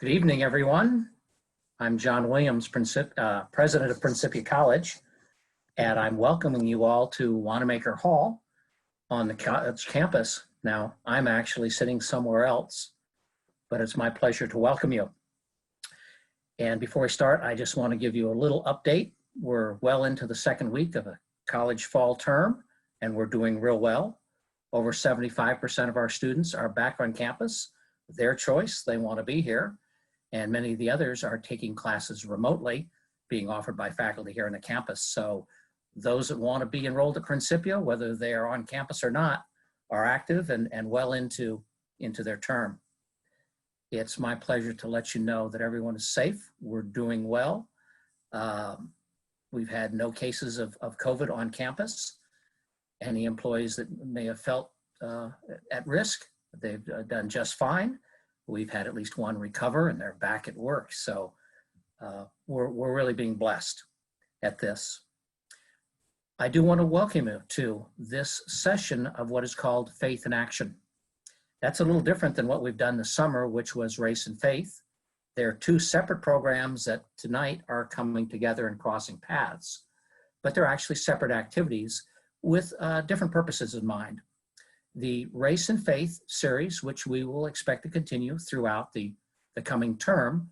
Good evening, everyone. I'm John Williams, President of Principia College, and I'm welcoming you all to Wanamaker Hall on the college campus. Now, I'm actually sitting somewhere else, but it's my pleasure to welcome you. And before we start, I just want to give you a little update. We're well into the second week of a college fall term, and we're doing real well. Over 75% of our students are back on campus. Their choice, they want to be here. And many of the others are taking classes remotely, being offered by faculty here on the campus. So those that want to be enrolled at Principia, whether they are on campus or not, are active and well into their term. It's my pleasure to let you know that everyone is safe. We're doing well. We've had no cases of COVID on campus. Any employees that may have felt at risk, they've done just fine. We've had at least one recover and they're back at work. So we're really being blessed at this. I do want to welcome you to this session of what is called Faith in Action. That's a little different than what we've done this summer, which was Race and Faith. They're two separate programs that tonight are coming together and crossing paths, but they're actually separate activities with different purposes in mind. The Race and Faith series, which we will expect to continue throughout the coming term,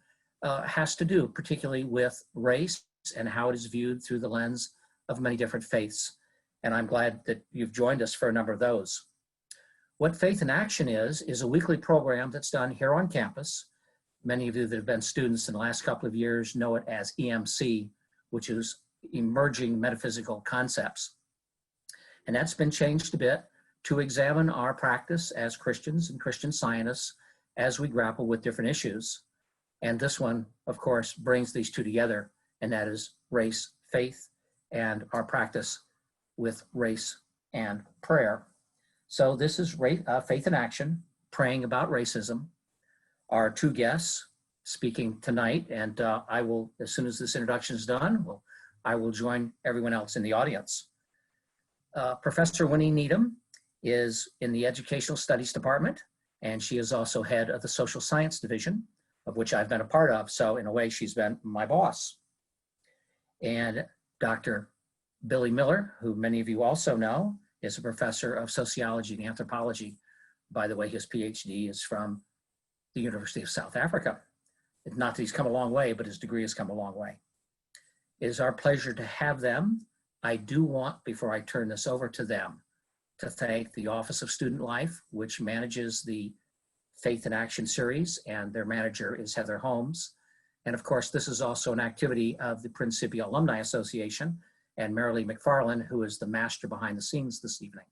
has to do particularly with race and how it is viewed through the lens of many different faiths. And I'm glad that you've joined us for a number of those. What Faith in Action is a weekly program that's done here on campus. Many of you that have been students in the last couple of years know it as EMC, which is Emerging Metaphysical Concepts. And that's been changed a bit to examine our practice as Christians and Christian Scientists as we grapple with different issues. And this one, of course, brings these two together, and that is race, faith, and our practice with race and prayer. So this is Faith in Action, praying about racism. Our two guests speaking tonight, and I will, as soon as this introduction is done, I will join everyone else in the audience. Professor Winnie Needham is in the Educational Studies Department, and she is also head of the Social Science Division, of which I've been a part of. So in a way, she's been my boss. And Dr. Billy Miller, who many of you also know, is a professor of sociology and anthropology. By the way, his PhD is from the University of South Africa. Not that he's come a long way, but his degree has come a long way. It is our pleasure to have them. I do want, before I turn this over to them, to thank the Office of Student Life, which manages the Faith in Action series, and their manager is Heather Holmes. And of course, this is also an activity of the Principia Alumni Association and Marilee McFarland, who is the master behind the scenes this evening.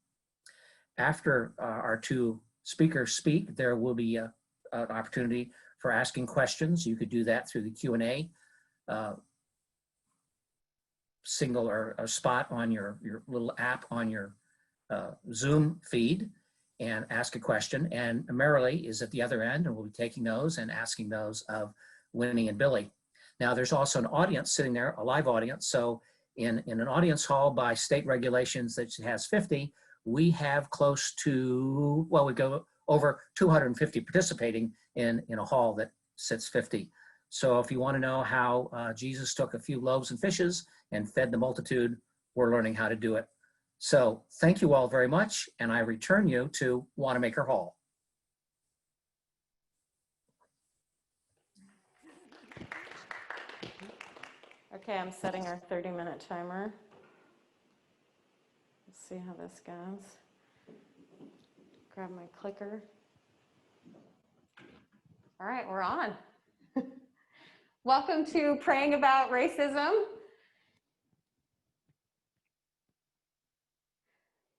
After our two speakers speak, there will be an opportunity for asking questions. You could do that through the Q&A signal or a spot on your little app on your Zoom feed and ask a question. And Marilee is at the other end, and we'll be taking those and asking those of Winnie and Billy. Now, there's also an audience sitting there, a live audience. So in an audience hall by state regulations that has 50, we have close to, well, we go over 250 participating in a hall that sits 50. So if you want to know how Jesus took a few loaves and fishes and fed the multitude, we're learning how to do it. So thank you all very much, and I return you to Wanamaker Hall. Okay, I'm setting our 30-minute timer. Let's see how this goes. Grab my clicker. All right, we're on. Welcome to Praying About Racism.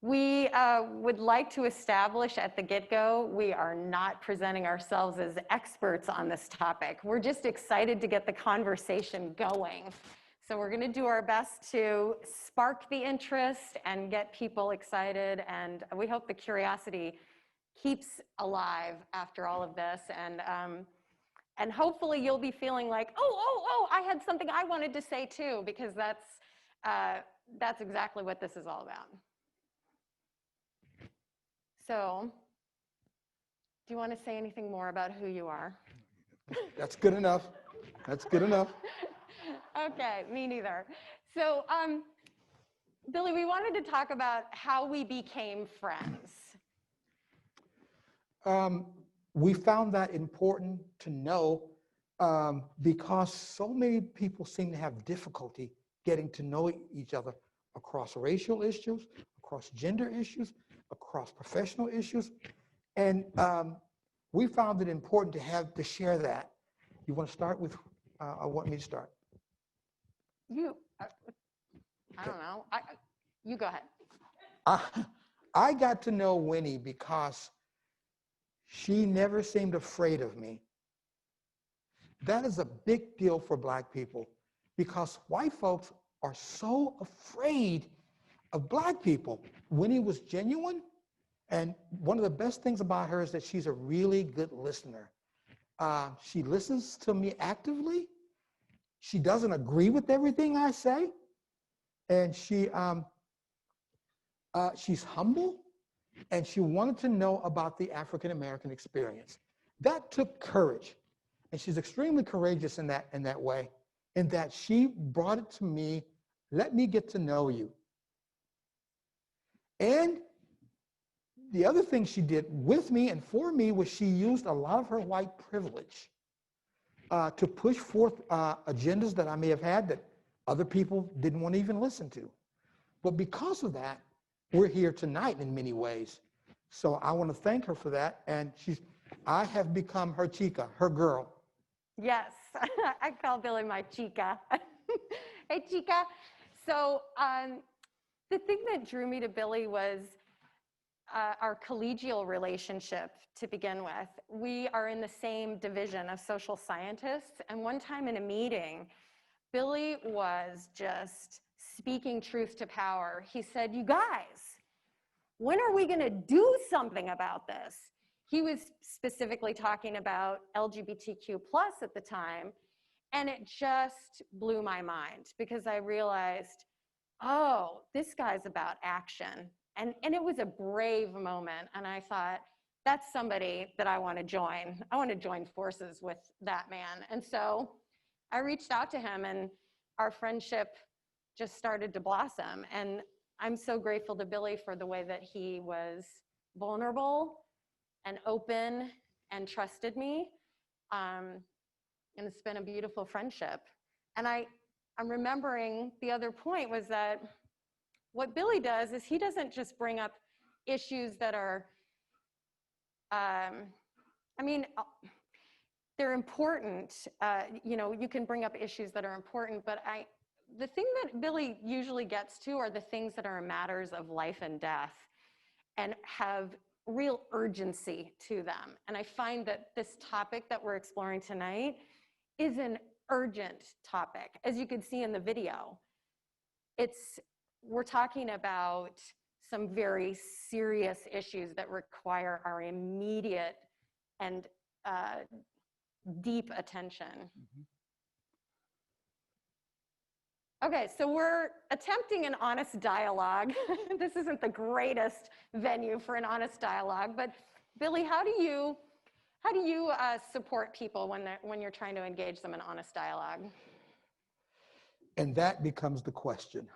We would like to establish at the get-go, we are not presenting ourselves as experts on this topic. We're just excited to get the conversation going. So we're going to do our best to spark the interest and get people excited, and we hope the curiosity keeps alive after all of this. And hopefully you'll be feeling like, oh, I had something I wanted to say too, because that's exactly what this is all about. So, do you want to say anything more about who you are? That's good enough. That's good enough. Okay, me neither. So, Billy, we wanted to talk about how we became friends. We found that important to know because so many people seem to have difficulty getting to know each other across racial issues, across gender issues, across professional issues. And we found it important to share that. You want to start with, I want me to start. I don't know. You go ahead. I got to know Winnie because she never seemed afraid of me. That is a big deal for Black people because white folks are so afraid of Black people. Winnie was genuine, and one of the best things about her is that she's a really good listener. She listens to me actively. She doesn't agree with everything I say, and she's humble, and she wanted to know about the African American experience. That took courage. And she's extremely courageous in that way, in that she brought it to me, let me get to know you. And the other thing she did with me and for me was she used a lot of her white privilege to push forth agendas that I may have had that other people didn't want to even listen to. But because of that, we're here tonight in many ways. So I want to thank her for that. And I have become her chica, her girl. Yes, I call Billy my chica. Hey, chica. So the thing that drew me to Billy was our collegial relationship to begin with. We are in the same division of social scientists. And one time in a meeting, Billy was just speaking truth to power. He said, you guys, when are we going to do something about this? He was specifically talking about LGBTQ+ at the time, and it just blew my mind because I realized, oh, this guy's about action. And it was a brave moment, and I thought, that's somebody that I want to join. I want to join forces with that man. And so I reached out to him, and our friendship just started to blossom. And I'm so grateful to Billy for the way that he was vulnerable and open and trusted me. And it's been a beautiful friendship. And I'm remembering the other point was that what Billy does is he doesn't just bring up issues that are, they're important. You can bring up issues that are important, but the thing that Billy usually gets to are the things that are matters of life and death and have real urgency to them. And I find that this topic that we're exploring tonight is an urgent topic. As you could see in the video, we're talking about some very serious issues that require our immediate and deep attention. Mm-hmm. Okay, so we're attempting an honest dialogue. This isn't the greatest venue for an honest dialogue, but Billy, how do you support people when you're trying to engage them in honest dialogue? And that becomes the question.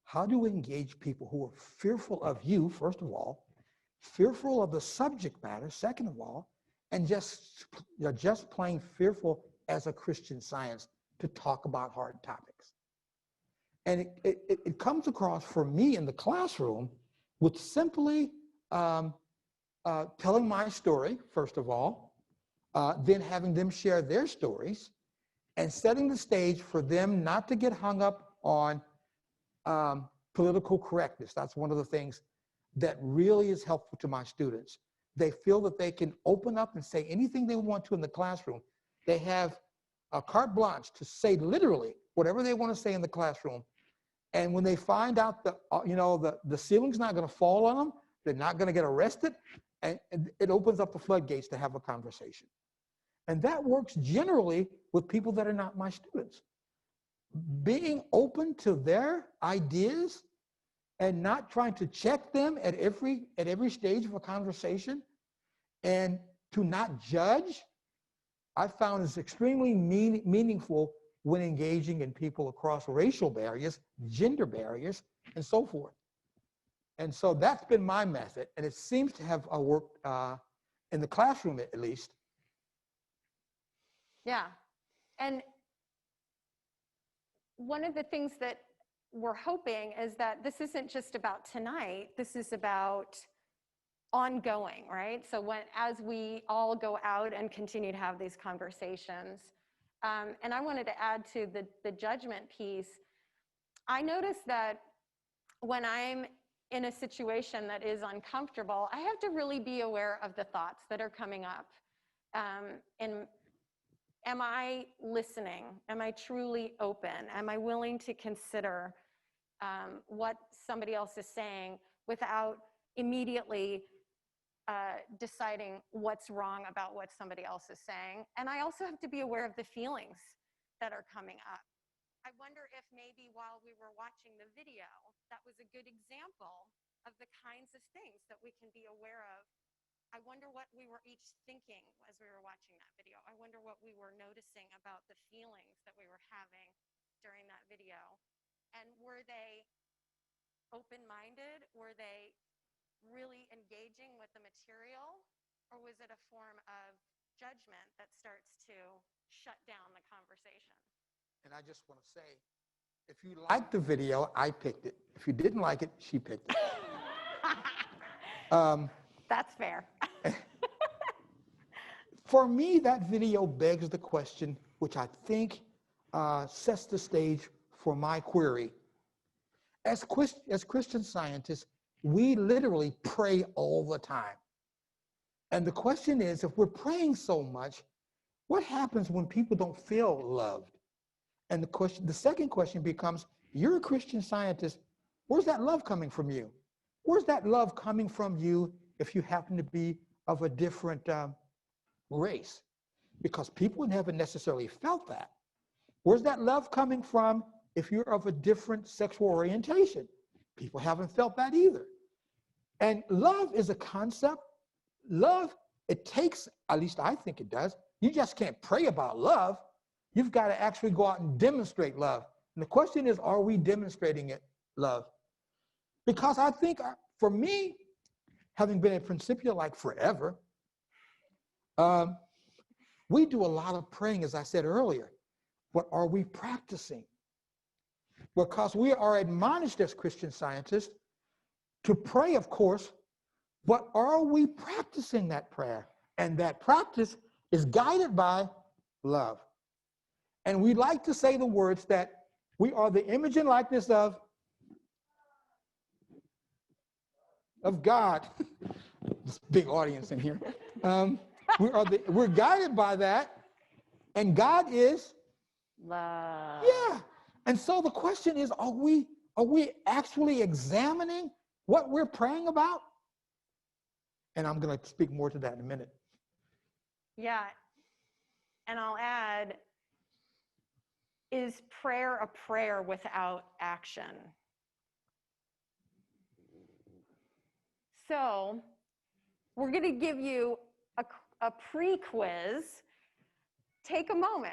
How do we engage people who are fearful of you, first of all, fearful of the subject matter, second of all, and just plain fearful as a Christian Science to talk about hard topics? And it comes across for me in the classroom with simply telling my story, first of all, then having them share their stories, and setting the stage for them not to get hung up on political correctness. That's one of the things that really is helpful to my students. They feel that they can open up and say anything they want to in the classroom. They have a carte blanche to say literally whatever they want to say in the classroom. And when they find out that the ceiling's not going to fall on them, they're not going to get arrested, and it opens up the floodgates to have a conversation. And that works generally with people that are not my students. Being open to their ideas and not trying to check them at every stage of a conversation, and to not judge I found is extremely meaningful when engaging in people across racial barriers, gender barriers, and so forth. And so that's been my method, and it seems to have worked in the classroom at least. Yeah. And one of the things that we're hoping is that this isn't just about tonight, this is about ongoing, right? So as we all go out and continue to have these conversations, and I wanted to add to the judgment piece, I notice that when I'm in a situation that is uncomfortable, I have to really be aware of the thoughts that are coming up. And am I listening? Am I truly open? Am I willing to consider what somebody else is saying without immediately deciding what's wrong about what somebody else is saying? And I also have to be aware of the feelings that are coming up. I wonder if maybe while we were watching the video, that was a good example of the kinds of things that we can be aware of. I wonder what we were each thinking as we were watching that video. I wonder what we were noticing about the feelings that we were having during that video. And were they open-minded? Were they really engaging with the material? Or was it a form of judgment that starts to shut down the conversation? And I just want to say, if you liked the video, I picked it. If you didn't like it, she picked it. That's fair. For me, that video begs the question, which I think sets the stage for my query. As Christian scientists, we literally pray all the time. And the question is, if we're praying so much, what happens when people don't feel loved? And the second question becomes, you're a Christian scientist, where's that love coming from you? Where's that love coming from you if you happen to be of a different race? Because people haven't necessarily felt that. Where's that love coming from if you're of a different sexual orientation? People haven't felt that either. And love is a concept. Love, it takes, at least I think it does, you just can't pray about love. You've got to actually go out and demonstrate love. And the question is, are we demonstrating it, love? Because I think, for me, having been at Principia like forever, we do a lot of praying, as I said earlier. But are we practicing? Because we are admonished as Christian scientists to pray, of course, but are we practicing that prayer? And that practice is guided by love. And we like to say the words that we are the image and likeness of God. This big audience in here. We're guided by that, and God is love. Yeah. And so the question is, are we actually examining what we're praying about? And I'm going to speak more to that in a minute. Yeah. And I'll add, is prayer a prayer without action? So we're going to give you a pre-quiz. Take a moment.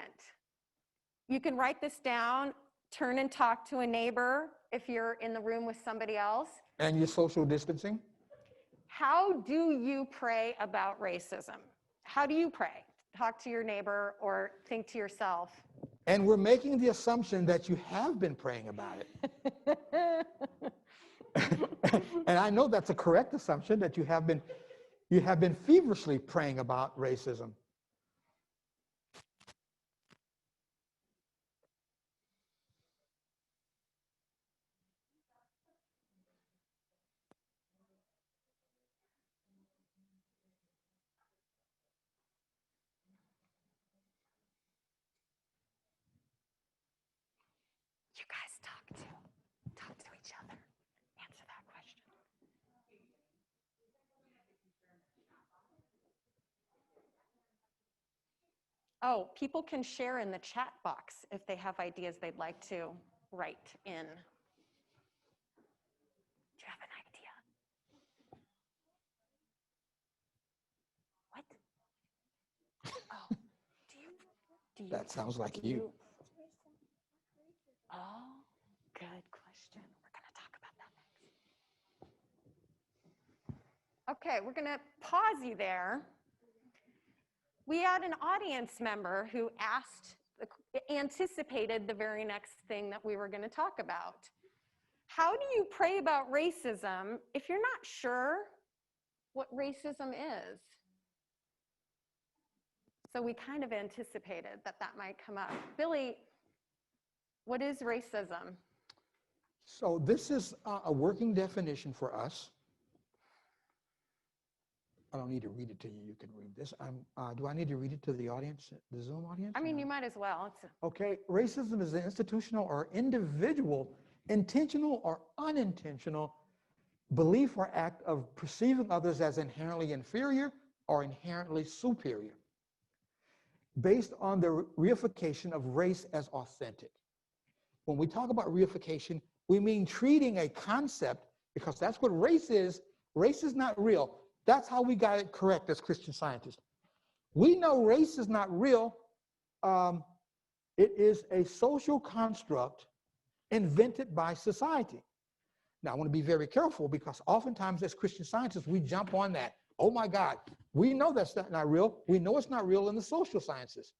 You can write this down, turn and talk to a neighbor if you're in the room with somebody else. And your social distancing? How do you pray about racism? How do you pray? Talk to your neighbor or think to yourself. And we're making the assumption that you have been praying about it. And I know that's a correct assumption, that you have been feverishly praying about racism. You guys talk to each other. Answer that question. Oh, people can share in the chat box if they have ideas they'd like to write in. Do you have an idea? What? Oh, do That sounds like you. Oh, good question. We're going to talk about that next. Okay, we're going to pause you there. We had an audience member who anticipated the very next thing that we were going to talk about. How do you pray about racism if you're not sure what racism is? So we kind of anticipated that that might come up. Billy, what is racism? So this is a working definition for us. I don't need to read it to you. You can read this. Do I need to read it to the audience, the Zoom audience? I mean, you might as well. Okay, racism is an institutional or individual, intentional or unintentional belief or act of perceiving others as inherently inferior or inherently superior, based on the reification of race as authentic. When we talk about reification, we mean treating a concept, because that's what race is. Race is not real. That's how we got it correct as Christian scientists. We know race is not real. It is a social construct invented by society. Now, I want to be very careful, because oftentimes as Christian scientists, we jump on that. Oh my God, we know that's not real. We know it's not real in the social sciences.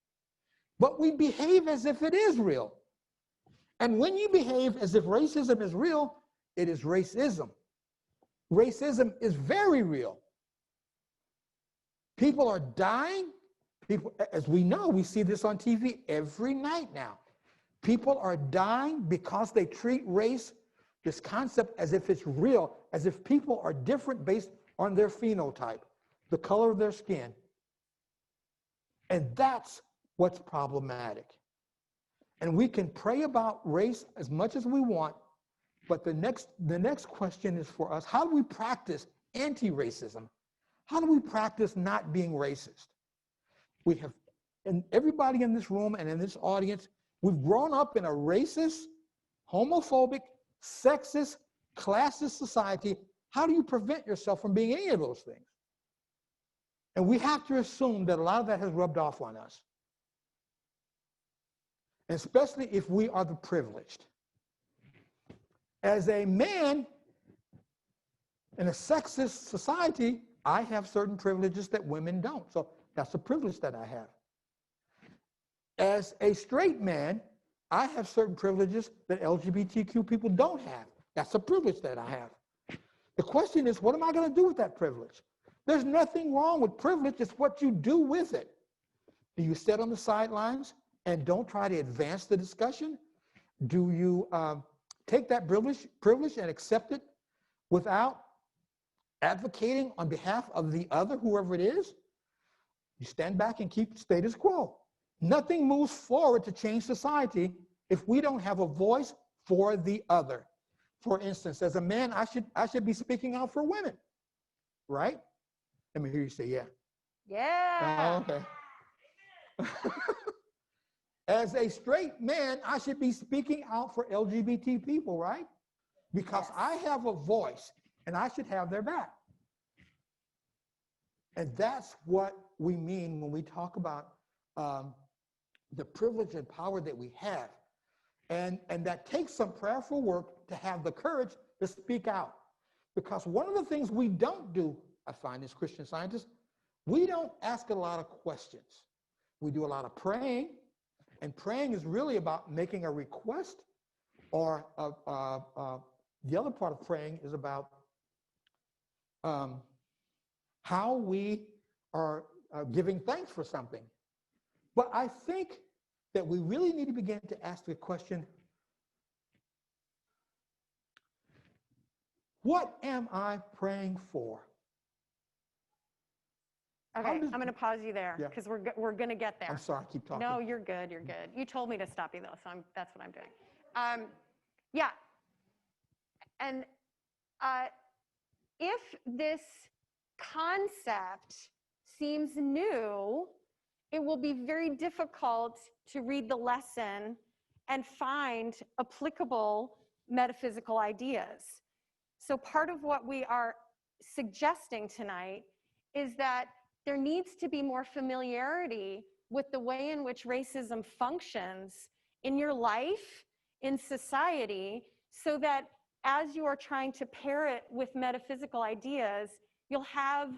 But we behave as if it is real. And when you behave as if racism is real, it is racism. Racism is very real. People are dying. People, as we know, we see this on TV every night now. People are dying because they treat race, this concept, as if it's real, as if people are different based on their phenotype, the color of their skin. And that's what's problematic. And we can pray about race as much as we want, but the next question is for us: how do we practice anti-racism? How do we practice not being racist? We have, and everybody in this room and in this audience, we've grown up in a racist, homophobic, sexist, classist society. How do you prevent yourself from being any of those things? And we have to assume that a lot of that has rubbed off on us, especially if we are the privileged. As a man in a sexist society, I have certain privileges that women don't. So that's a privilege that I have. As a straight man, I have certain privileges that LGBTQ people don't have. That's a privilege that I have. The question is, what am I going to do with that privilege? There's nothing wrong with privilege. It's what you do with it. Do you sit on the sidelines and don't try to advance the discussion? Do you take that privilege and accept it without advocating on behalf of the other, whoever it is? You stand back and keep status quo. Nothing moves forward to change society if we don't have a voice for the other. For instance, as a man, I should be speaking out for women, right? Let me hear you say yeah. Yeah. Oh, okay. As a straight man, I should be speaking out for LGBT people, right? Because yes, I have a voice and I should have their back. And that's what we mean when we talk about the privilege and power that we have. And that takes some prayerful work to have the courage to speak out. Because one of the things we don't do, I find as Christian scientists, we don't ask a lot of questions. We do a lot of praying, and praying is really about making a request, or the other part of praying is about how we are giving thanks for something. But I think that we really need to begin to ask the question, what am I praying for? Okay, I'm going to pause you there because we're going to get there. I'm sorry, I keep talking. No, you're good, you're good. You told me to stop you though, so that's what I'm doing. Yeah, and if this concept seems new, it will be very difficult to read the lesson and find applicable metaphysical ideas. So part of what we are suggesting tonight is that there needs to be more familiarity with the way in which racism functions in your life, in society, so that as you are trying to pair it with metaphysical ideas, you'll have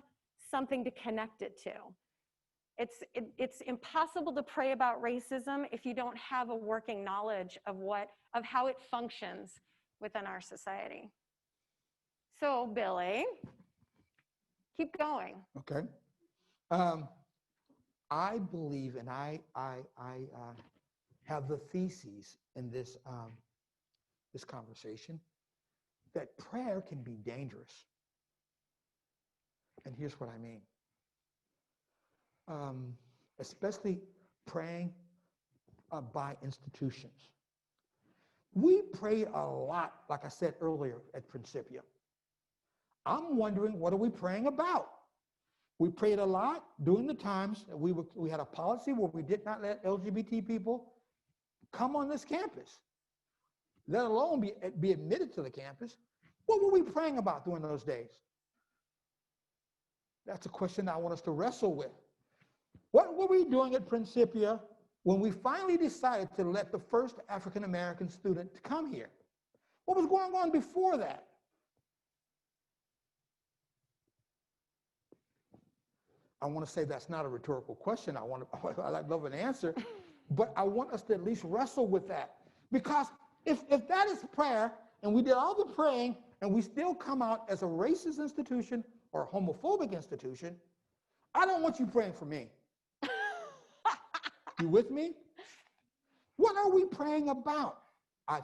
something to connect it to. It's impossible to pray about racism if you don't have a working knowledge of how it functions within our society. So, Billy, keep going. Okay. I believe, and I have the theses in this this conversation, that prayer can be dangerous. And here's what I mean. Especially praying by institutions. We prayed a lot, like I said earlier, at Principia. I'm wondering, what are we praying about? We prayed a lot during the times that we had a policy where we did not let LGBT people come on this campus, let alone be admitted to the campus. What were we praying about during those days? That's a question I want us to wrestle with. What were we doing at Principia when we finally decided to let the first African-American student come here? What was going on before that? I want to say that's not a rhetorical question. I'd love an answer, but I want us to at least wrestle with that. Because if that is prayer, and we did all the praying, and we still come out as a racist institution or a homophobic institution, I don't want you praying for me. You with me? What are we praying about? I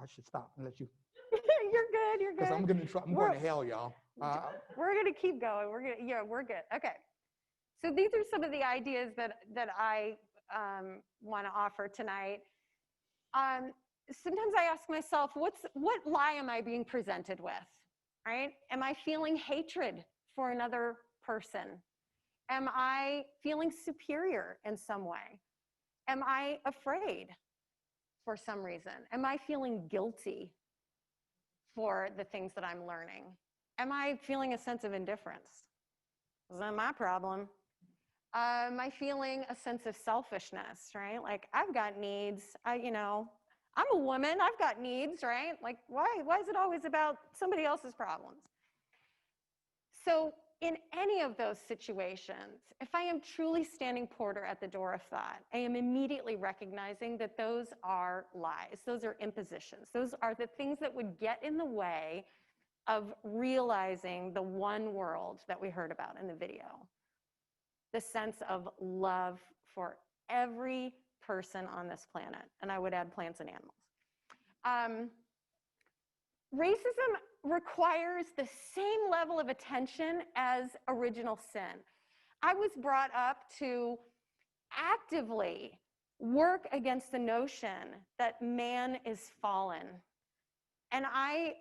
should stop and let you. You're good. You're good. Because I'm going to hell, y'all. We're going to keep going. We're good. Okay. So these are some of the ideas that I want to offer tonight. Sometimes I ask myself, what lie am I being presented with? Right? Am I feeling hatred for another person? Am I feeling superior in some way? Am I afraid for some reason? Am I feeling guilty for the things that I'm learning? Am I feeling a sense of indifference? Is that my problem? Am I feeling a sense of selfishness, right? Like, I've got needs. I'm a woman. I've got needs, right? Like, why is it always about somebody else's problems? So in any of those situations, if I am truly standing porter at the door of thought, I am immediately recognizing that those are lies. Those are impositions. Those are the things that would get in the way of realizing the one world that we heard about in the video. The sense of love for every person on this planet. And I would add plants and animals. Racism requires the same level of attention as original sin. I was brought up to actively work against the notion that man is fallen. And I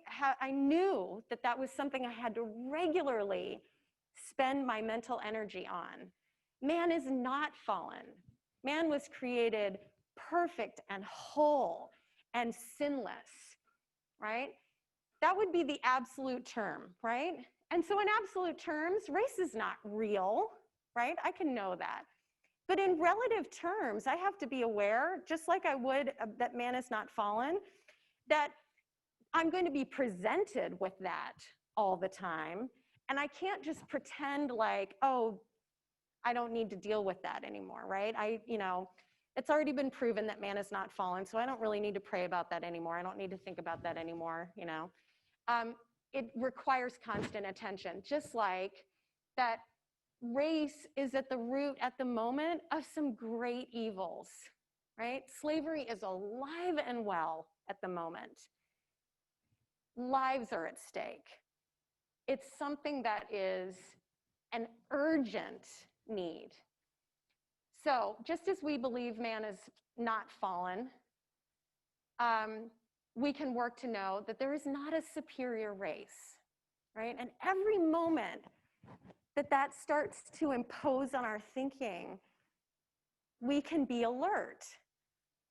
knew that was something I had to regularly spend my mental energy on. Man is not fallen. Man was created perfect and whole and sinless, right? That would be the absolute term, right? And so in absolute terms, race is not real, right? I can know that. But in relative terms, I have to be aware, just like I would that man is not fallen, that I'm going to be presented with that all the time. And I can't just pretend like, oh, I don't need to deal with that anymore, right? It's already been proven that man is not fallen, so I don't really need to pray about that anymore. I don't need to think about that anymore, It requires constant attention, just like that race is at the root, at the moment, of some great evils, right? Slavery is alive and well at the moment. Lives are at stake. It's something that is an urgent need. So just as we believe man is not fallen, we can work to know that there is not a superior race, right? And every moment that starts to impose on our thinking, we can be alert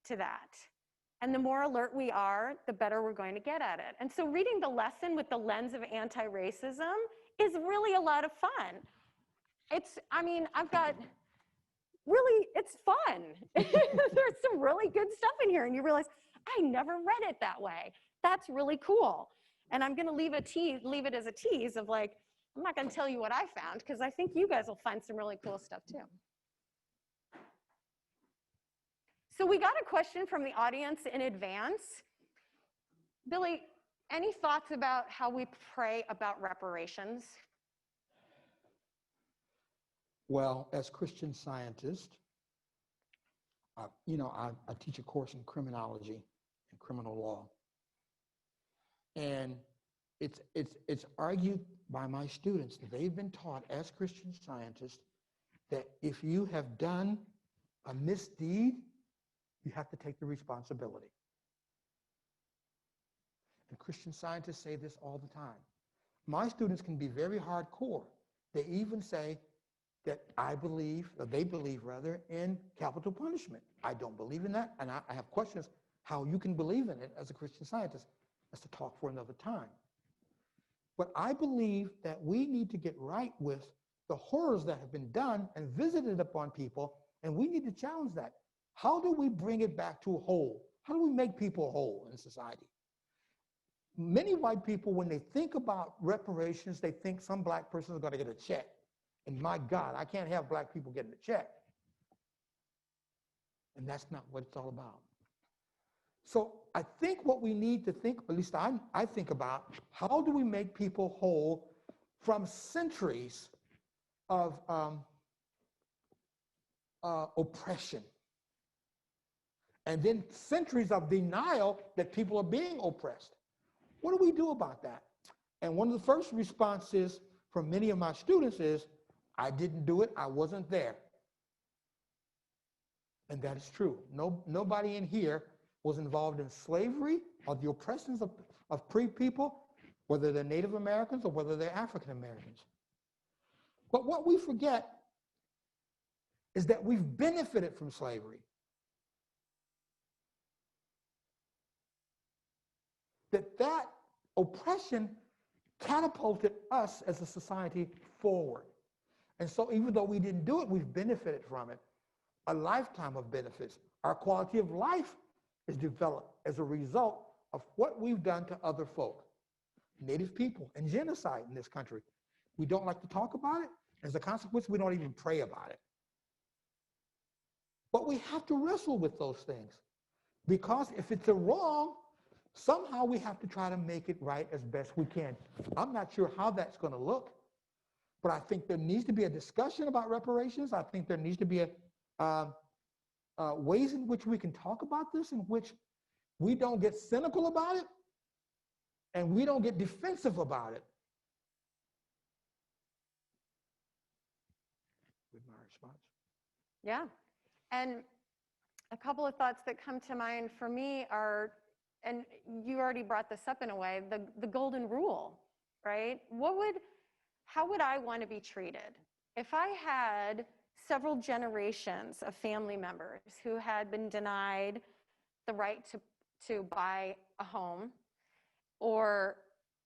to that. And the more alert we are, the better we're going to get at it. And so reading the lesson with the lens of anti-racism is really a lot of fun. I've got really, it's fun. There's some really good stuff in here, and you realize, I never read it that way. That's really cool. And I'm gonna leave it as a tease of like, I'm not gonna tell you what I found, because I think you guys will find some really cool stuff too. So we got a question from the audience in advance. Billy, any thoughts about how we pray about reparations? Well, as Christian scientists, I teach a course in criminology and criminal law. And it's argued by my students that they've been taught as Christian scientists that if you have done a misdeed, you have to take the responsibility. And Christian scientists say this all the time. My students can be very hardcore. They even say that they believe in capital punishment. I don't believe in that, and I have questions how you can believe in it as a Christian scientist. That's to talk for another time. But I believe that we need to get right with the horrors that have been done and visited upon people, and we need to challenge that. How do we bring it back to a whole? How do we make people whole in society? Many white people, when they think about reparations, they think some black person is going to get a check. And my God, I can't have black people getting a check. And that's not what it's all about. So I think what we need to think, at least I think about, how do we make people whole from centuries of oppression? And then centuries of denial that people are being oppressed. What do we do about that? And one of the first responses from many of my students is, I didn't do it, I wasn't there. And that is true. Nobody in here was involved in slavery or the oppressions of people, whether they're Native Americans or whether they're African Americans. But what we forget is that we've benefited from slavery. That oppression catapulted us as a society forward. And so even though we didn't do it, we've benefited from it. A lifetime of benefits. Our quality of life is developed as a result of what we've done to other folk. Native people and genocide in this country. We don't like to talk about it. As a consequence, we don't even pray about it. But we have to wrestle with those things. Because if it's a wrong, somehow we have to try to make it right as best we can. I'm not sure how that's going to look, but I think there needs to be a discussion about reparations. I think there needs to be ways in which we can talk about this, in which we don't get cynical about it and we don't get defensive about it. With my response. Yeah. And a couple of thoughts that come to mind for me are, and you already brought this up in a way, the golden rule, right? How would I want to be treated? If I had several generations of family members who had been denied the right to buy a home or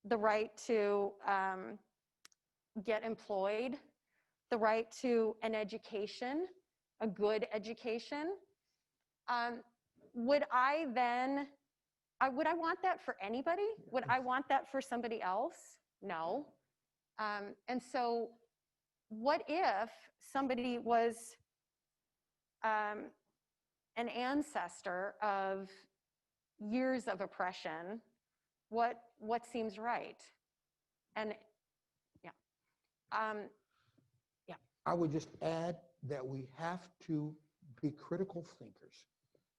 the right to get employed, the right to an education, a good education, would I want that for anybody? Would I want that for somebody else? No. And so what if somebody was an ancestor of years of oppression? What seems right? And yeah. I would just add that we have to be critical thinkers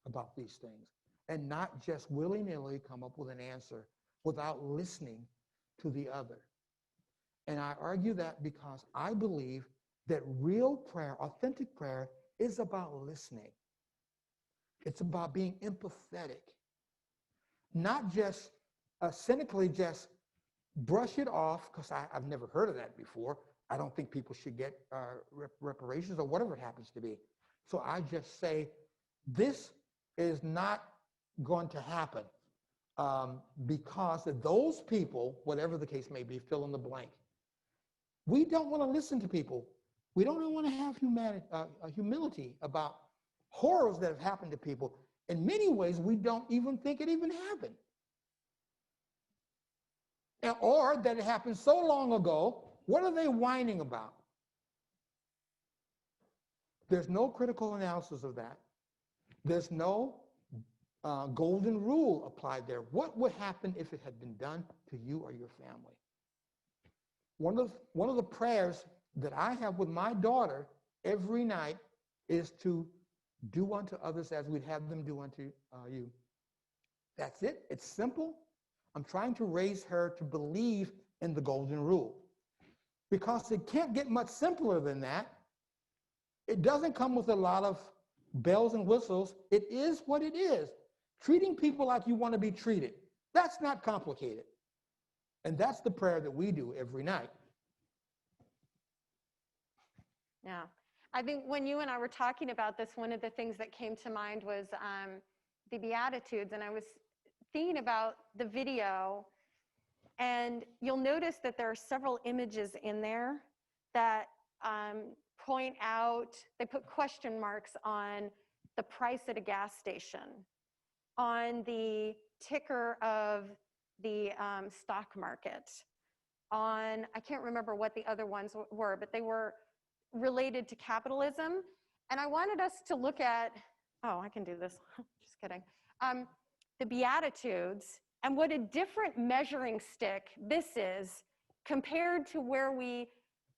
about these things and not just willy-nilly come up with an answer without listening to the other. And I argue that because I believe that real prayer, authentic prayer, is about listening. It's about being empathetic, not just cynically just brush it off, because I've never heard of that before. I don't think people should get reparations or whatever it happens to be. So I just say, this is not going to happen because of those people, whatever the case may be, fill in the blank. We don't want to listen to people We don't want to have humility about horrors that have happened to people. In many ways, we don't even think it even happened. Or that it happened so long ago, what are they whining about? There's no critical analysis of that. There's no golden rule applied there. What would happen if it had been done to you or your family? One of the prayers that I have with my daughter every night is to do unto others as we'd have them do unto you. That's it. It's simple. I'm trying to raise her to believe in the golden rule, because it can't get much simpler than that. It doesn't come with a lot of bells and whistles. It is what it is. Treating people like you want to be treated. That's not complicated. And that's the prayer that we do every night. Yeah. I think when you and I were talking about this, one of the things that came to mind was the Beatitudes. And I was thinking about the video, and you'll notice that there are several images in there that point out, they put question marks on the price at a gas station, on the ticker of the stock market, on, I can't remember what the other ones were, but they were related to capitalism. And I wanted us to look at, oh, I can do this, just kidding, the Beatitudes, and what a different measuring stick this is compared to where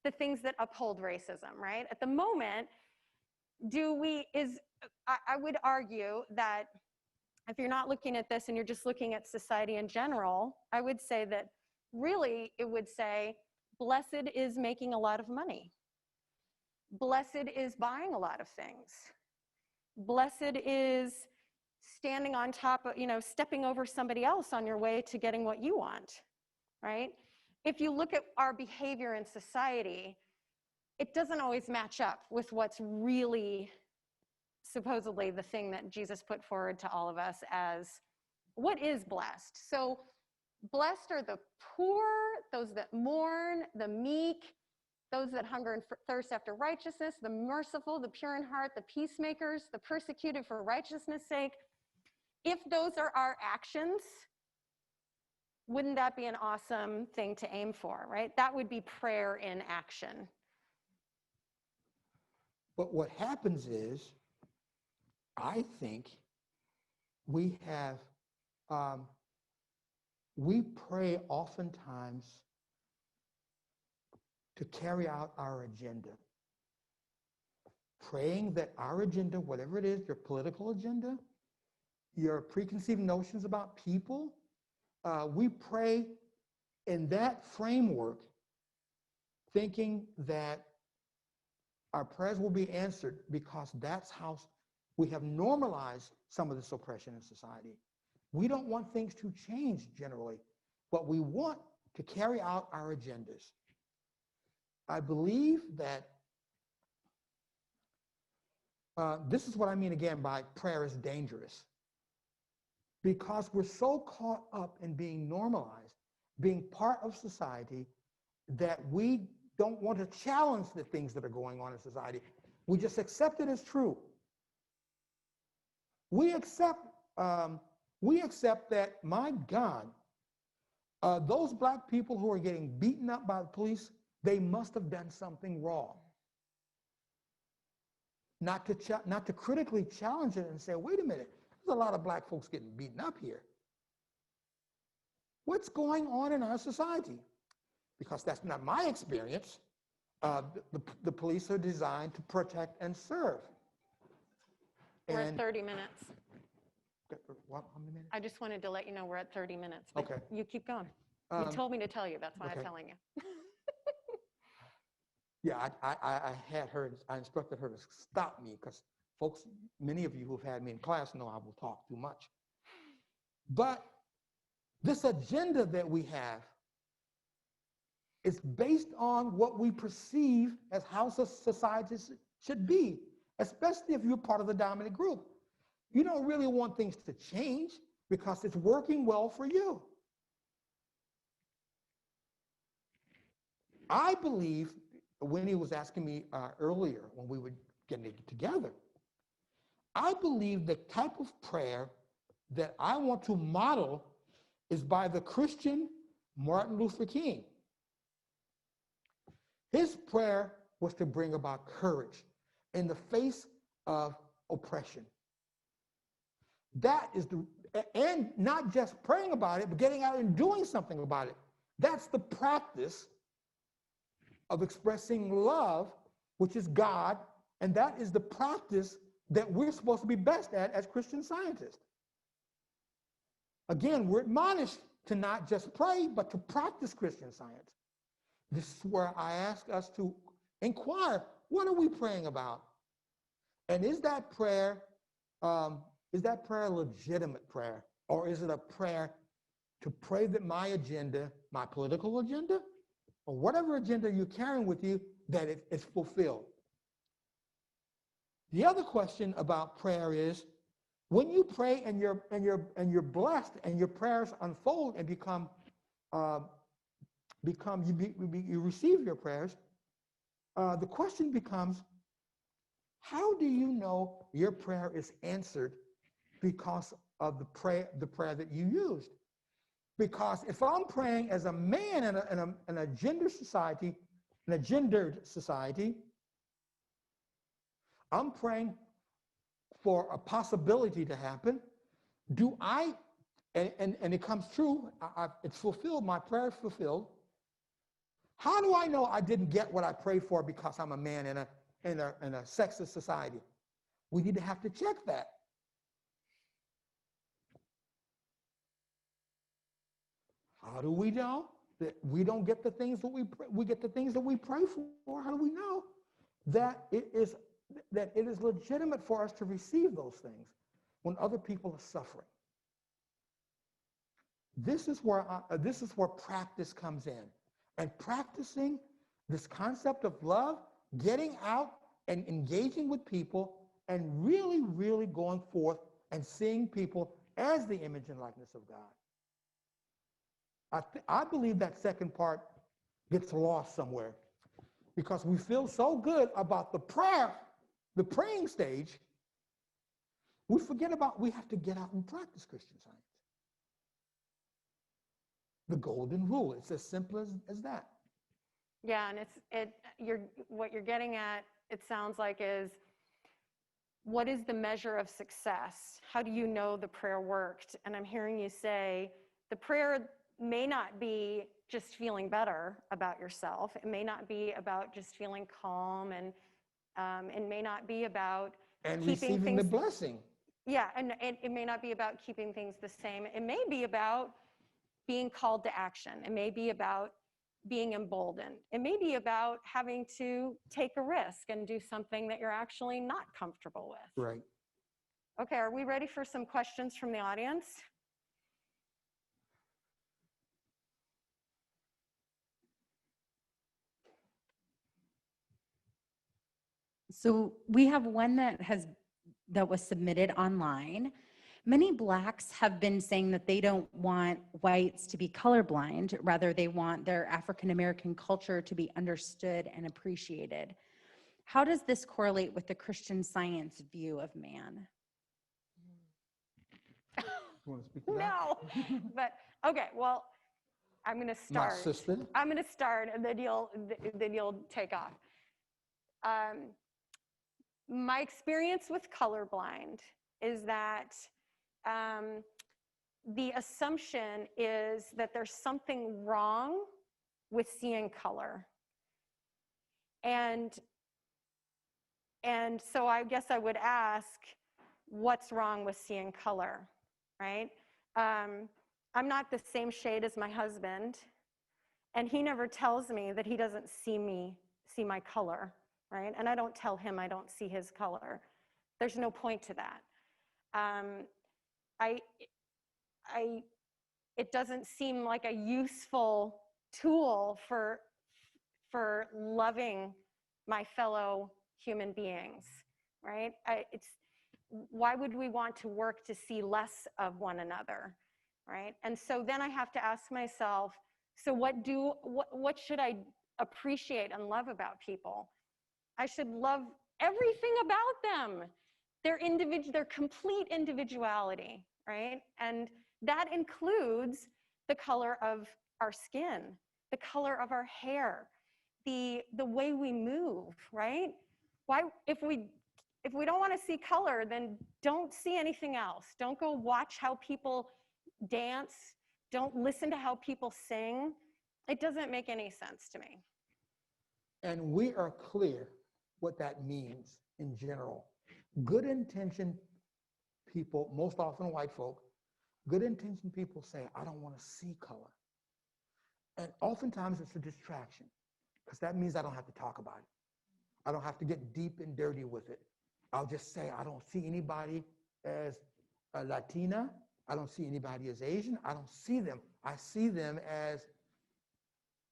the things that uphold racism, right? At the moment, I would argue that if you're not looking at this and you're just looking at society in general, I would say that really it would say, blessed is making a lot of money. Blessed is buying a lot of things. Blessed is standing on top of, stepping over somebody else on your way to getting what you want, right? If you look at our behavior in society, it doesn't always match up with what's really supposedly the thing that Jesus put forward to all of us as what is blessed. So blessed are the poor, those that mourn, the meek, those that hunger and thirst after righteousness, the merciful, the pure in heart, the peacemakers, the persecuted for righteousness' sake. If those are our actions, wouldn't that be an awesome thing to aim for, right? That would be prayer in action. But what happens is, I think we pray oftentimes to carry out our agenda. Praying that our agenda, whatever it is, your political agenda, your preconceived notions about people, we pray in that framework, thinking that our prayers will be answered, because that's how we have normalized some of this oppression in society. We don't want things to change generally, but we want to carry out our agendas. I believe that this is what I mean again by prayer is dangerous, because we're so caught up in being normalized, being part of society, that we don't want to challenge the things that are going on in society. We just accept it as true. We accept that, my God, those black people who are getting beaten up by the police, they must have done something wrong. Not to critically challenge it and say, wait a minute, there's a lot of black folks getting beaten up here. What's going on in our society? Because that's not my experience. The police are designed to protect and serve. We're at 30 minutes. What, how many minutes? I just wanted to let you know we're at 30 minutes. But okay. You keep going. You told me to tell you. That's why I'm telling you. Yeah, I instructed her to stop me, because folks, many of you who've had me in class know I will talk too much. But this agenda that we have is based on what we perceive as how societies should be, especially if you're part of the dominant group. You don't really want things to change because it's working well for you. I believe Winnie was asking me earlier when we were getting together, I believe the type of prayer that I want to model is by the Christian Martin Luther King. His prayer was to bring about courage in the face of oppression. That is and not just praying about it, but getting out and doing something about it. That's the practice of expressing love, which is God, and that is the practice that we're supposed to be best at as Christian scientists. Again, we're admonished to not just pray, but to practice Christian Science. This is where I ask us to inquire, what are we praying about? And is that prayer a legitimate prayer? Or is it a prayer to pray that my agenda, my political agenda, or whatever agenda you're carrying with you, that it's fulfilled? The other question about prayer is, when you pray and you're blessed and your prayers unfold and you receive your prayers, the question becomes, how do you know your prayer is answered because of the prayer that you used? Because if I'm praying as a man in a gendered society, I'm praying for a possibility to happen. Do I, and it comes true, it's fulfilled, my prayer is fulfilled. How do I know I didn't get what I prayed for because I'm a man in a sexist society? We need to have to check that. How do we know that we don't get the things that we get the things that we pray for? How do we know that it is legitimate for us to receive those things when other people are suffering? This is where practice comes in, and practicing this concept of love, getting out and engaging with people, and really, really going forth and seeing people as the image and likeness of God. I believe that second part gets lost somewhere because we feel so good about the praying stage, we forget about we have to get out and practice Christian Science. The golden rule, it's as simple as that. Yeah, and what you're getting at, it sounds like, is what is the measure of success? How do you know the prayer worked? And I'm hearing you say the prayer may not be just feeling better about yourself. It may not be about just feeling calm, and it may not be about and keeping receiving things, the blessing. Yeah, and it may not be about keeping things the same. It may be about being called to action. It may be about being emboldened. It may be about having to take a risk and do something that you're actually not comfortable with. Right. Okay, are we ready for some questions from the audience? So we have one that was submitted online. Many Blacks have been saying that they don't want whites to be colorblind. Rather, they want their African American culture to be understood and appreciated. How does this correlate with the Christian Science view of man? You want to speak to that? No, but okay, well, I'm going to start. My sister. I'm going to start, and then you'll take off. My experience with colorblind is that the assumption is that there's something wrong with seeing color. And so I guess I would ask, what's wrong with seeing color, right? I'm not the same shade as my husband, and he never tells me that he doesn't see my color, right? And I don't tell him I don't see his color. There's no point to that. It doesn't seem like a useful tool for loving my fellow human beings, right? Why would we want to work to see less of one another, right? And so then I have to ask myself, so what should I appreciate and love about people. I should love everything about them, their complete individuality, right? And that includes the color of our skin, the color of our hair, the way we move, right? Why, if we don't want to see color, then don't see anything else. Don't go watch how people dance. Don't listen to how people sing. It doesn't make any sense to me. And we are clear what that means in general. Good intentioned people, most often white folk, good intentioned people say, I don't want to see color. And oftentimes it's a distraction, because that means I don't have to talk about it. I don't have to get deep and dirty with it. I'll just say, I don't see anybody as a Latina. I don't see anybody as Asian. I don't see them. I see them as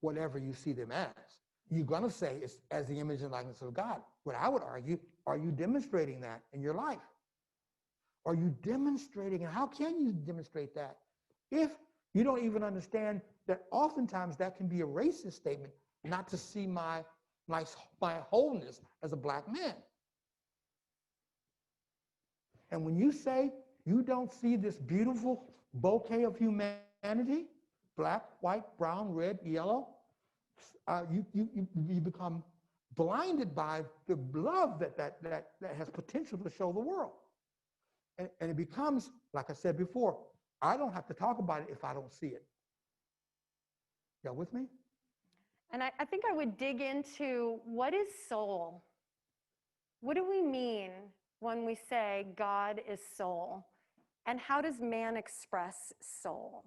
whatever you see them as. You're going to say it's as the image and likeness of God. What I would argue, are you demonstrating that in your life? Are you demonstrating, and how can you demonstrate that if you don't even understand that oftentimes that can be a racist statement, not to see my wholeness as a black man. And when you say you don't see this beautiful bouquet of humanity, black, white, brown, red, yellow, you become blinded by the love that has potential to show the world. And it becomes, like I said before, I don't have to talk about it if I don't see it. Y'all with me? And I think I would dig into, what is soul? What do we mean when we say God is soul? And how does man express soul?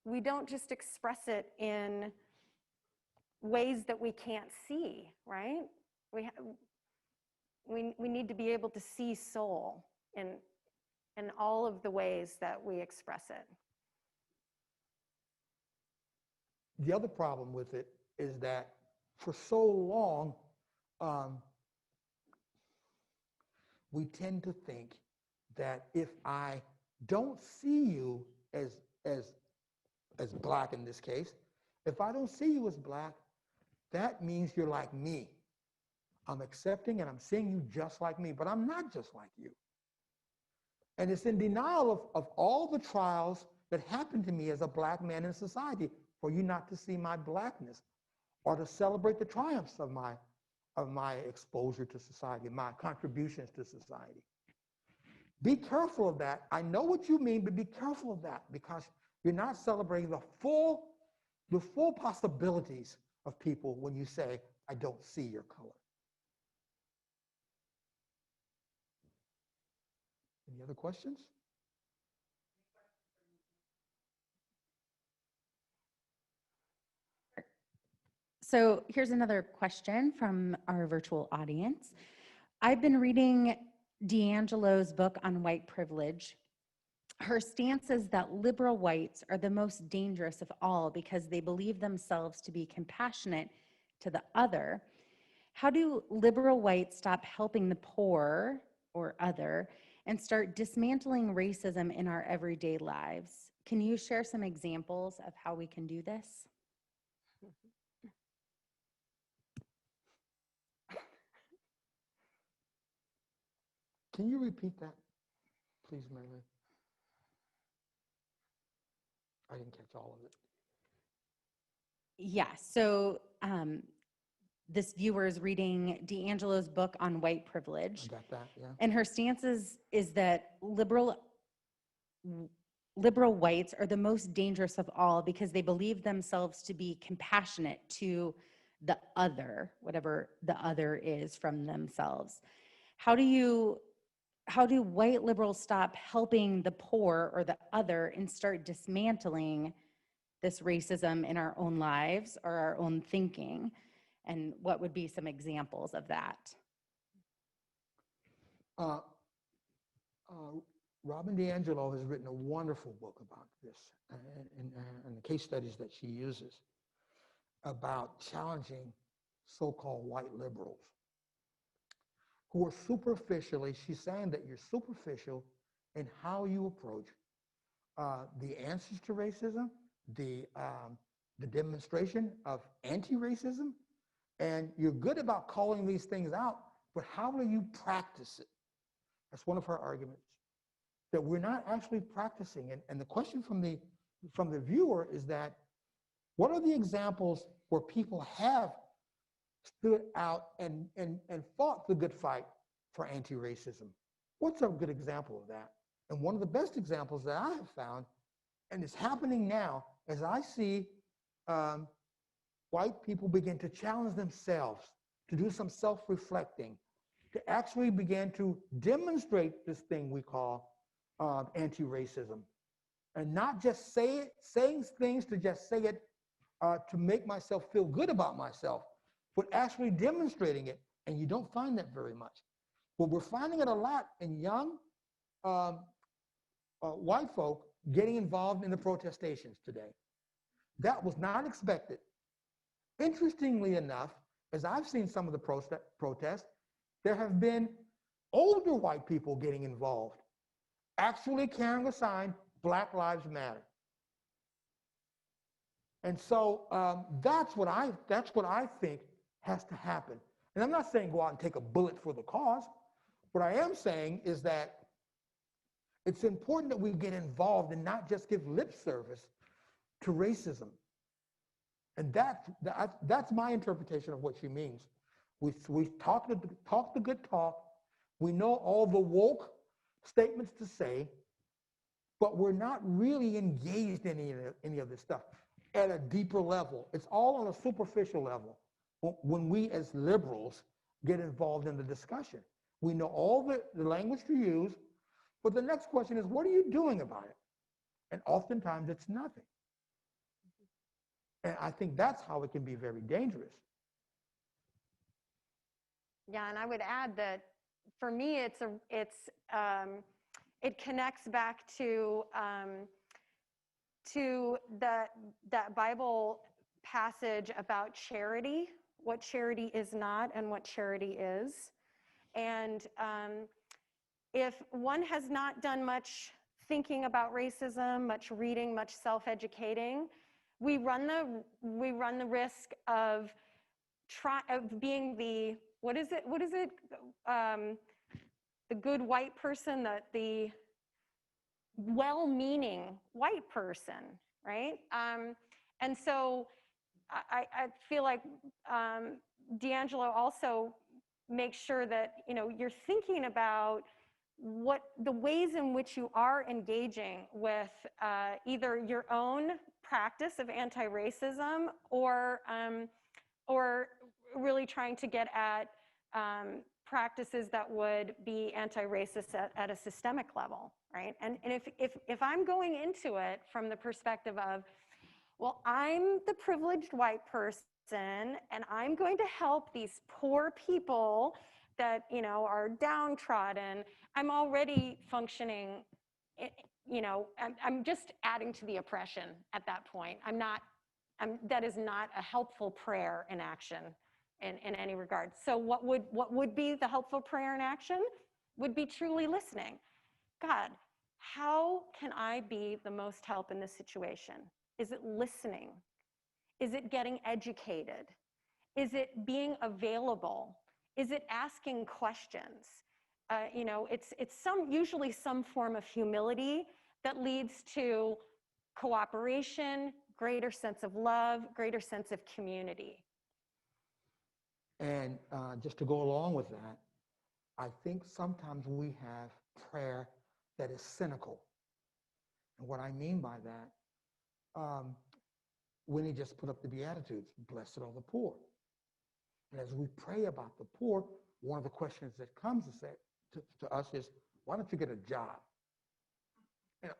We don't just express it in ways that we can't see, right? We need to be able to see soul in all of the ways that we express it. The other problem with it is that for so long, we tend to think that if I don't see you as black in this case, if I don't see you as black, that means you're like me. I'm accepting and I'm seeing you just like me, but I'm not just like you. And it's in denial of all the trials that happened to me as a black man in society for you not to see my blackness or to celebrate the triumphs of my exposure to society, my contributions to society. Be careful of that. I know what you mean, but be careful of that, because you're not celebrating the full possibilities of people when you say, I don't see your color. Any other questions? So here's another question from our virtual audience. I've been reading D'Angelo's book on white privilege. Her stance is that liberal whites are the most dangerous of all because they believe themselves to be compassionate to the other. How do liberal whites stop helping the poor or other and start dismantling racism in our everyday lives? Can you share some examples of how we can do this? Can you repeat that, please, Mary? I didn't catch all of it. Yeah, so this viewer is reading D'Angelo's book on white privilege. I got that, yeah. And her stance is that liberal whites are the most dangerous of all because they believe themselves to be compassionate to the other, whatever the other is from themselves. How do white liberals stop helping the poor or the other and start dismantling this racism in our own lives or our own thinking? And what would be some examples of that? Robin DiAngelo has written a wonderful book about this and the case studies that she uses about challenging so-called white liberals who are superficially, she's saying that you're superficial in how you approach the answers to racism, the the demonstration of anti-racism, and you're good about calling these things out, but how will you practice it? That's one of her arguments, that we're not actually practicing. And the question from the viewer is that, what are the examples where people have stood out and fought the good fight for anti-racism? What's a good example of that? And one of the best examples that I have found, and it's happening now, as I see white people begin to challenge themselves to do some self-reflecting, to actually begin to demonstrate this thing we call anti-racism, and not just saying things to just say it to make myself feel good about myself, but actually demonstrating it. And you don't find that very much. But we're finding it a lot in young white folk getting involved in the protestations today. That was not expected. Interestingly enough, as I've seen some of the protests, there have been older white people getting involved, actually carrying a sign, Black Lives Matter. And so that's what I think has to happen. And I'm not saying go out and take a bullet for the cause. What I am saying is that it's important that we get involved and not just give lip service to racism. And that's my interpretation of what she means. We talk the good talk. We know all the woke statements to say, but we're not really engaged in any of this stuff at a deeper level. It's all on a superficial level when we as liberals get involved in the discussion. We know all the language to use, but the next question is, what are you doing about it? And oftentimes it's nothing. And I think that's how it can be very dangerous. Yeah, and I would add that for me, it connects back to that Bible passage about charity, what charity is not and what charity is. And if one has not done much thinking about racism, much reading, much self-educating, we run the risk of being the the good white person, the well-meaning white person, right? And so I feel like D'Angelo also makes sure that you're thinking about what the ways in which you are engaging with either your own practice of anti-racism or really trying to get at practices that would be anti-racist at a systemic level, right? And if I'm going into it from the perspective of, well, I'm the privileged white person and I'm going to help these poor people that are downtrodden, I'm already functioning, I'm just adding to the oppression at that point. That is not a helpful prayer in action in any regard. So what would be the helpful prayer in action? Would be truly listening. God, how can I be the most help in this situation? Is it listening? Is it getting educated? Is it being available? Is it asking questions? It's usually some form of humility that leads to cooperation, greater sense of love, greater sense of community. And just to go along with that, I think sometimes we have prayer that is cynical. And what I mean by that, Winnie just put up the Beatitudes, blessed are the poor. And as we pray about the poor, one of the questions that comes to us is, why don't you get a job?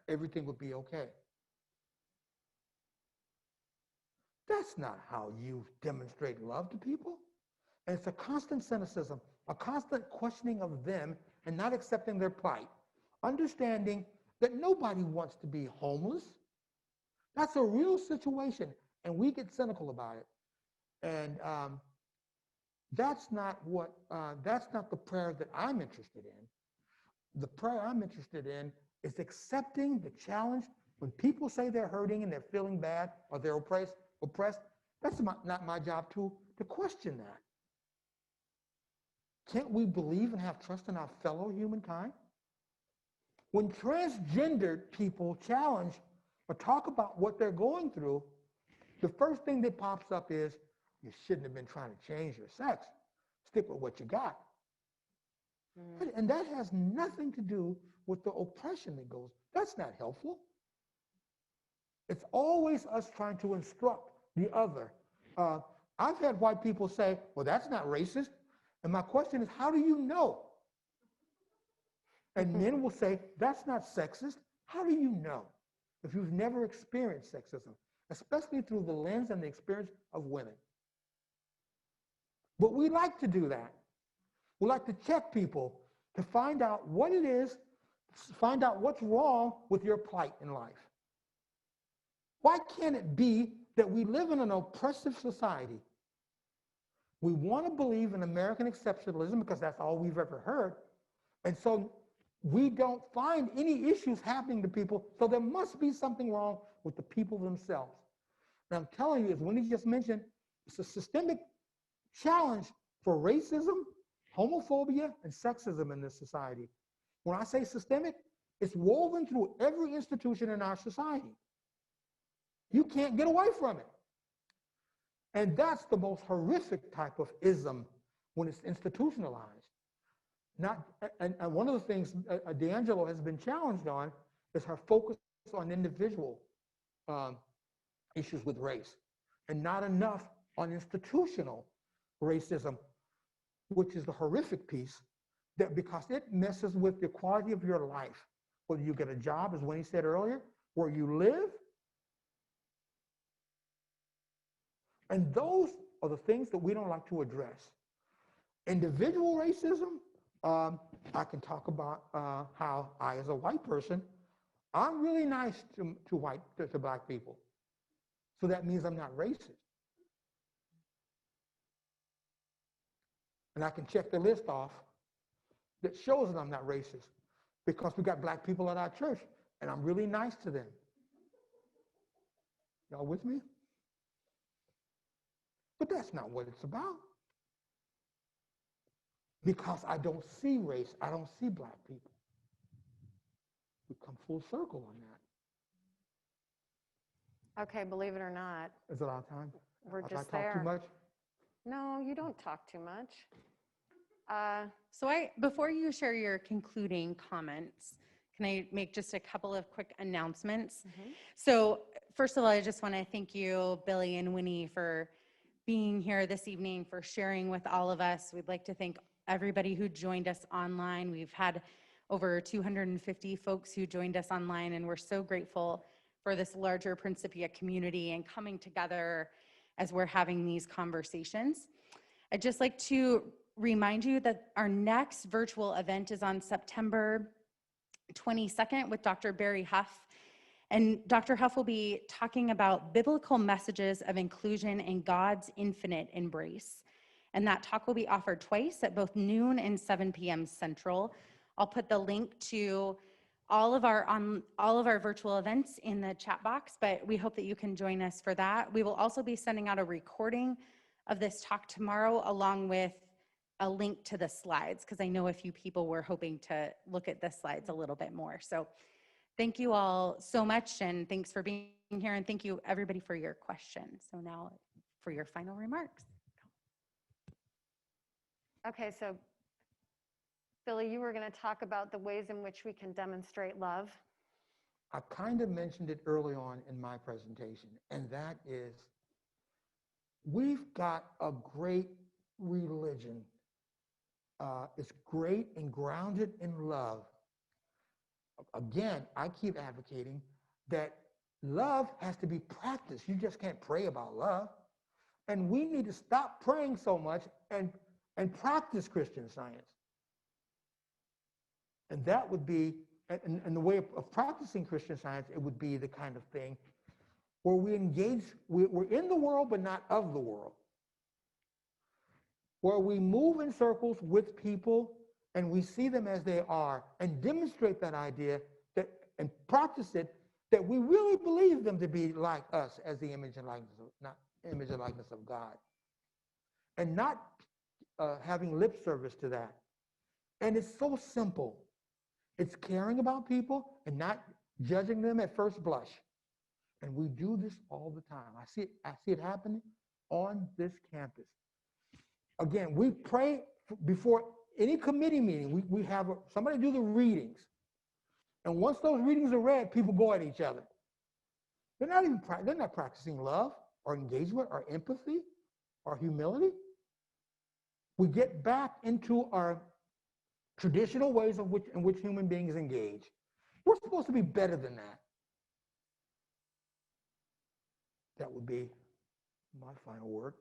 Everything would be okay. That's not how you demonstrate love to people. And it's a constant cynicism, a constant questioning of them and not accepting their plight, understanding that nobody wants to be homeless. That's a real situation, and we get cynical about it. And that's not the prayer that I'm interested in. The prayer I'm interested in is accepting the challenge when people say they're hurting and they're feeling bad or they're oppressed. oppressed, that's not my job to question that. Can't we believe and have trust in our fellow humankind? When transgendered people challenge or talk about what they're going through, the first thing that pops up is, you shouldn't have been trying to change your sex. Stick with what you got. And that has nothing to do with the oppression that goes. That's not helpful. It's always us trying to instruct the other. I've had white people say, well, that's not racist. And my question is, how do you know? And men will say, that's not sexist. How do you know if you've never experienced sexism, especially through the lens and the experience of women? But we like to do that. We like to check people to find out what it is, find out what's wrong with your plight in life. Why can't it be that we live in an oppressive society? We want to believe in American exceptionalism because that's all we've ever heard. And so we don't find any issues happening to people, so there must be something wrong with the people themselves. And I'm telling you, as Winnie just mentioned, it's a systemic challenge for racism, homophobia, and sexism in this society. When I say systemic, it's woven through every institution in our society. You can't get away from it. And that's the most horrific type of ism when it's institutionalized. And one of the things D'Angelo has been challenged on is her focus on individual issues with race, and not enough on institutional racism, which is the horrific piece, that because it messes with the quality of your life, whether you get a job, as Winnie said earlier, where you live. And those are the things that we don't like to address. Individual racism, I can talk about how I, as a white person, I'm really nice to black people. So that means I'm not racist. And I can check the list off that shows that I'm not racist because we got black people at our church and I'm really nice to them. Y'all with me? But that's not what it's about. Because I don't see race, I don't see black people. We come full circle on that. Okay, believe it or not, Is it our time? we're Have just I talked too there. much? No, you don't talk too much. So before you share your concluding comments, can I make just a couple of quick announcements? So first of all, I just want to thank you, Billy and Winnie, for being here this evening, for sharing with all of us. We'd like to thank everybody who joined us online. We've had over 250 folks who joined us online, and we're so grateful for this larger Principia community and coming together as we're having these conversations. I'd just like to remind you that our next virtual event is on September 22nd with Dr. Barry Huff. And Dr. Huff will be talking about biblical messages of inclusion and God's infinite embrace. And that talk will be offered twice at both noon and 7 p.m. Central. I'll put the link to all of our virtual events in the chat box, but we hope that you can join us for that. We will also be sending out a recording of this talk tomorrow, along with a link to the slides, because I know a few people were hoping to look at the slides a little bit more. So thank you all so much, and thanks for being here, and thank you everybody for your questions. So now for your final remarks. Okay, so Billy, you were going to talk about the ways in which we can demonstrate love. I kind of mentioned it early on in my presentation, and that is we've got a great religion. It's great and grounded in love. Again, I keep advocating that love has to be practiced. You just can't pray about love. And we need to stop praying so much and practice Christian Science. And that would be, and the way of practicing Christian Science, it would be the kind of thing where we engage, we're in the world but not of the world. Where we move in circles with people and we see them as they are and demonstrate that idea and practice it, that we really believe them to be like us as the image and likeness of, not image and likeness of God, and not having lip service to that. And it's so simple. It's caring about people and not judging them at first blush. And we do this all the time. I see it happening on this campus. Again, we pray before any committee meeting. We have somebody do the readings. And once those readings are read, people go at each other. They're not practicing love or engagement or empathy or humility. We get back into our traditional ways in which human beings engage. We're supposed to be better than that. That would be my final word.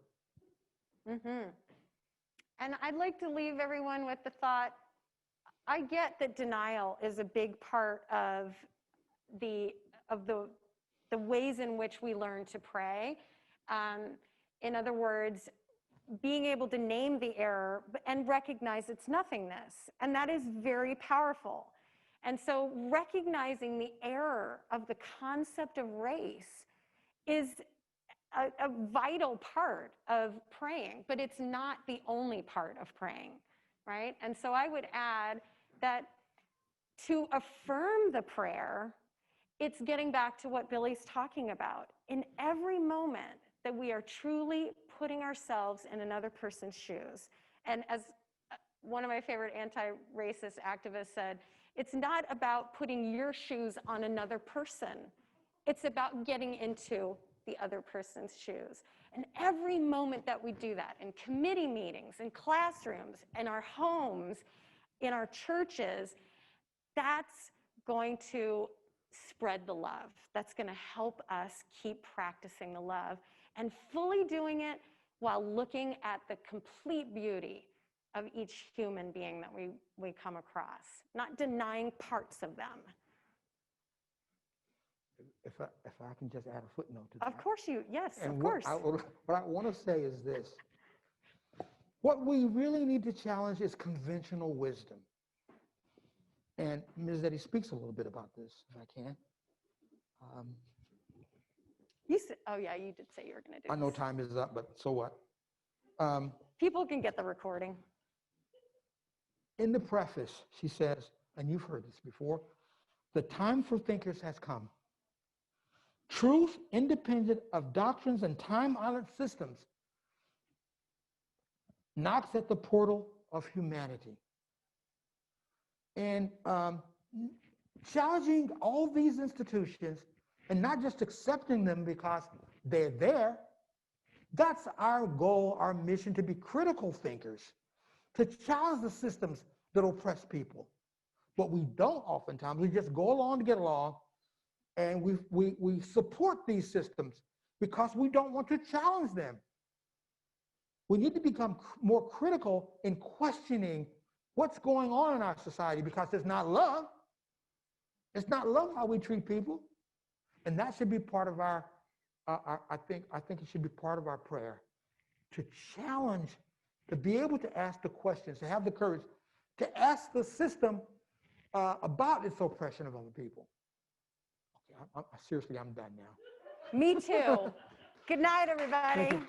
Mm-hmm. And I'd like to leave everyone with the thought, I get that denial is a big part of the ways in which we learn to pray. In other words, being able to name the error and recognize its nothingness. And that is very powerful. And so recognizing the error of the concept of race is a vital part of praying, but it's not the only part of praying, right? And so I would add that to affirm the prayer, it's getting back to what Billy's talking about. In every moment that we are truly putting ourselves in another person's shoes. And as one of my favorite anti-racist activists said, it's not about putting your shoes on another person. It's about getting into the other person's shoes. And every moment that we do that, in committee meetings, in classrooms, in our homes, in our churches, that's going to spread the love. That's going to help us keep practicing the love and fully doing it while looking at the complete beauty of each human being that we come across, not denying parts of them. If I can just add a footnote to that. Of course yes, and of course. What I want to say is this. What we really need to challenge is conventional wisdom. And Ms. Eddy speaks a little bit about this, if I can. You said, oh yeah, you did say you were going to do I know this. time is up, but so what? People can get the recording. In the preface, she says, and you've heard this before, the time for thinkers has come. Truth, independent of doctrines and time-honored systems, knocks at the portal of humanity. And challenging all these institutions and not just accepting them because they're there, that's our goal, our mission, to be critical thinkers, to challenge the systems that oppress people. But we don't oftentimes, we just go along to get along, and we support these systems because we don't want to challenge them. We need to become more critical in questioning what's going on in our society, because it's not love. It's not love how we treat people. And that should be part of our, I think it should be part of our prayer, to challenge, to be able to ask the questions, to have the courage to ask the system about its oppression of other people. Okay, seriously, I'm done now. Me too. Good night, everybody. Thank you.